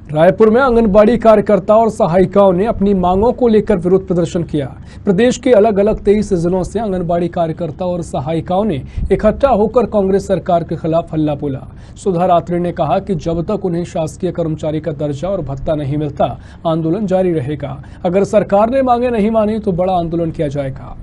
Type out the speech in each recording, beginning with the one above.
रायपुर में आंगनबाड़ी कार्यकर्ता और सहायिकाओं ने अपनी मांगों को लेकर विरोध प्रदर्शन किया। प्रदेश के अलग अलग 23 जिलों से आंगनबाड़ी कार्यकर्ता और सहायिकाओं ने इकट्ठा होकर कांग्रेस सरकार के खिलाफ हल्ला बोला। सुधा रात्रि ने कहा कि जब तक उन्हें शासकीय कर्मचारी का दर्जा और भत्ता नहीं मिलता, आंदोलन जारी रहेगा। अगर सरकार ने मांगे नहीं मानी तो बड़ा आंदोलन किया जाएगा।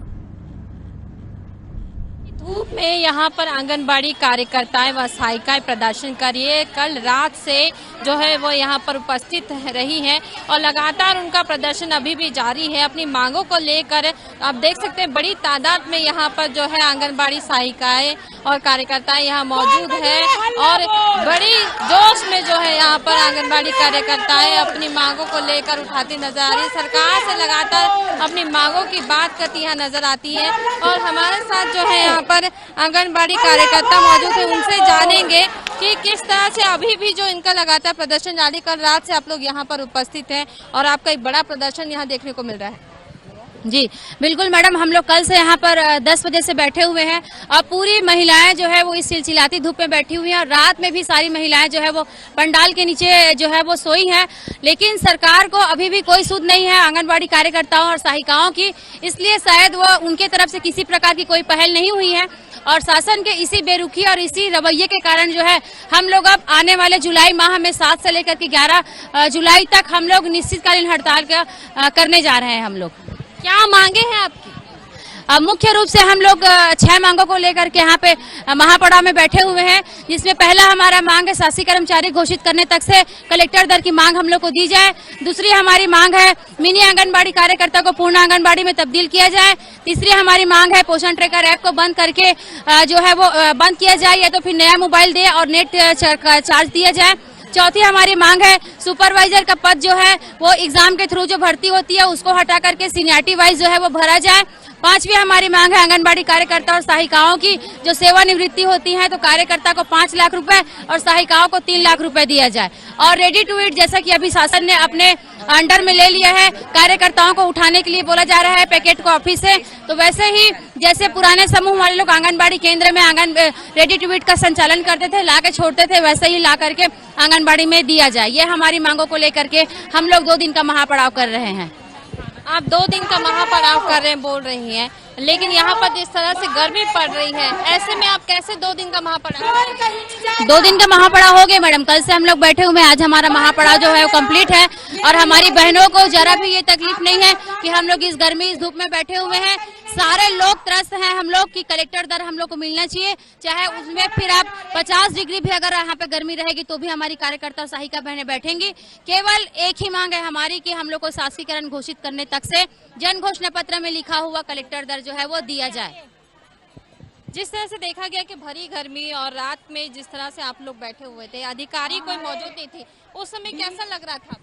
धूप में यहाँ पर आंगनबाड़ी कार्यकर्ताएं व सहायिकाएं प्रदर्शन कर रही है। कल रात से जो है वो यहाँ पर उपस्थित रही हैं और लगातार उनका प्रदर्शन अभी भी जारी है। अपनी मांगों को लेकर आप देख सकते हैं बड़ी तादाद में यहाँ पर जो है आंगनबाड़ी सहायिकाएं और कार्यकर्ताएं यहाँ मौजूद है और बड़ी जोश में जो है यहाँ पर आंगनबाड़ी कार्यकर्ताएं अपनी मांगों को लेकर उठाती नजर आ रही है। सरकार से लगातार अपनी मांगों की बात करती यहाँ नजर आती है और हमारे साथ जो है यहाँ पर आंगनबाड़ी कार्यकर्ता मौजूद है, उनसे जानेंगे कि किस तरह से अभी भी जो इनका लगातार प्रदर्शन जारी, कल रात से आप लोग यहाँ पर उपस्थित हैं और आपका एक बड़ा प्रदर्शन यहाँ देखने को मिल रहा है। जी बिल्कुल मैडम, हम लोग कल से यहाँ पर 10 बजे से बैठे हुए हैं और पूरी महिलाएं जो है वो इस चिलचिलाती धूप में बैठी हुई हैं और रात में भी सारी महिलाएं जो है वो पंडाल के नीचे जो है वो सोई हैं। लेकिन सरकार को अभी भी कोई सुध नहीं है आंगनबाड़ी कार्यकर्ताओं और सहायिकाओं की, इसलिए शायद वो उनके तरफ से किसी प्रकार की कोई पहल नहीं हुई है और शासन के इसी बेरुखी और इसी रवैये के कारण जो है हम लोग अब आने वाले जुलाई माह में 7 से लेकर के 11 जुलाई तक हम लोग निश्चितकालीन हड़ताल करने जा रहे हैं। हम लोग क्या मांगे हैं आपकी? मुख्य रूप से हम लोग 6 मांगों को लेकर के यहाँ पे महापड़ाव में बैठे हुए हैं, जिसमें पहला हमारा मांग है शासकीय कर्मचारी घोषित करने तक से कलेक्टर दर की मांग हम लोग को दी जाए। दूसरी हमारी मांग है मिनी आंगनबाड़ी कार्यकर्ता को पूर्ण आंगनबाड़ी में तब्दील किया जाए। तीसरी हमारी मांग है पोषण ट्रैकर ऐप को बंद करके जो है वो बंद किया जाए या तो फिर नया मोबाइल दे और नेट चार्ज दिया जाए। चौथी हमारी मांग है सुपरवाइजर का पद जो है वो एग्जाम के थ्रू जो भर्ती होती है उसको हटा करके सीनियरिटी वाइज जो है वो भरा जाए। पांचवी हमारी मांग है आंगनबाड़ी कार्यकर्ता और सहायिकाओं की जो सेवानिवृत्ति होती है तो कार्यकर्ता को 5 लाख रुपए और सहायिकाओं को 3 लाख रुपए दिया जाए। और रेडी टू ईट जैसा कि अभी शासन ने अपने अंडर में ले लिया है, कार्यकर्ताओं को उठाने के लिए बोला जा रहा है पैकेट को ऑफिस से, तो वैसे ही जैसे पुराने समूह वाले लोग आंगनबाड़ी केंद्र में रेडी टू ईट का संचालन करते थे, ला के छोड़ते थे, वैसे ही ला करके आंगनबाड़ी में दिया जाए। ये हमारी मांगों को लेकर के हम लोग 2 दिन का महापड़ाव कर रहे हैं। आप 2 दिन का महापड़ाव कर रहे हैं बोल रही हैं, लेकिन यहाँ पर जिस तरह से गर्मी पड़ रही है ऐसे में आप कैसे 2 दिन का महापड़ाव? 2 दिन का महापड़ाव हो गया मैडम, कल से हम लोग बैठे हुए हैं, आज हमारा महापड़ाव जो है वो कंप्लीट है और हमारी बहनों को जरा भी ये तकलीफ नहीं है कि हम लोग इस गर्मी इस धूप में बैठे हुए हैं। सारे लोग त्रस्त हैं हम लोग की कलेक्टर दर हम लोग को मिलना चाहिए, चाहे उसमें फिर आप 50 डिग्री भी अगर यहाँ पे गर्मी रहेगी तो भी हमारी कार्यकर्ता और सहायिका बहनें बैठेंगी। केवल एक ही मांग है हमारी कि हम लोग को शासकीयकरण घोषित करने तक से जन घोषणा पत्र में लिखा हुआ कलेक्टर दर जो है वो दिया जाए। जिस तरह से देखा गया कि भरी गर्मी और रात में जिस तरह से आप लोग बैठे हुए थे, अधिकारी कोई मौजूद नहीं थी, उस समय कैसा लग रहा था?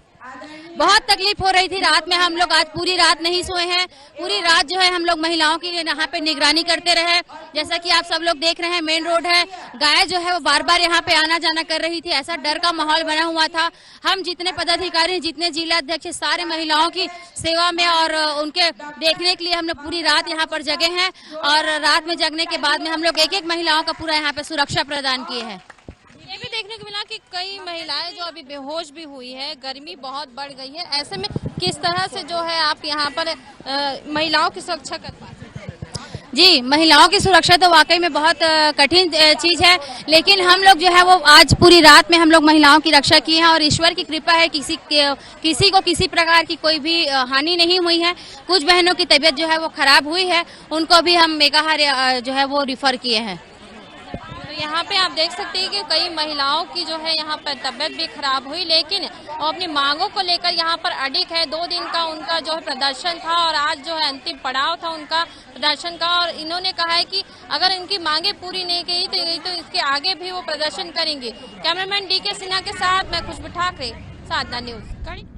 बहुत तकलीफ हो रही थी रात में। हम लोग आज पूरी रात नहीं सोए हैं, पूरी रात जो है हम लोग महिलाओं की यहाँ पे निगरानी करते रहे। जैसा कि आप सब लोग देख रहे हैं मेन रोड है, गाय जो है वो बार बार यहाँ पे आना जाना कर रही थी, ऐसा डर का माहौल बना हुआ था। हम जितने पदाधिकारी जितने जिला अध्यक्ष सारे महिलाओं की सेवा में और उनके देखने के लिए हम लोग पूरी रात यहाँ पर जगे हैं और रात में जगने के बाद में हम लोग एक महिलाओं का पूरा यहाँ पे सुरक्षा प्रदान किए हैं। ये भी देखने को मिला कि कई महिलाएं जो अभी बेहोश भी हुई है, गर्मी बहुत बढ़ गई है, ऐसे में किस तरह से जो है आप यहाँ पर महिलाओं की सुरक्षा कर पाते हैं? जी, महिलाओं की सुरक्षा तो वाकई में बहुत कठिन चीज है, लेकिन हम लोग जो है वो आज पूरी रात में हम लोग महिलाओं की रक्षा की है और ईश्वर की कृपा है किसी को किसी प्रकार की कोई भी हानि नहीं हुई है। कुछ बहनों की तबीयत जो है वो खराब हुई है, उनको भी हम मेगाहार जो है वो रिफर किए हैं। यहाँ पे आप देख सकते हैं कि कई महिलाओं की जो है यहाँ पर तबीयत भी खराब हुई, लेकिन अपनी मांगों को लेकर यहाँ पर अडिग है। 2 दिन का उनका जो है प्रदर्शन था और आज जो है अंतिम पड़ाव था उनका प्रदर्शन का और इन्होंने कहा है कि अगर इनकी मांगे पूरी नहीं की तो इसके आगे भी वो प्रदर्शन करेंगे। कैमरामैन DK सिन्हा के साथ मैं खुशबू ठाकरे, साधना न्यूज।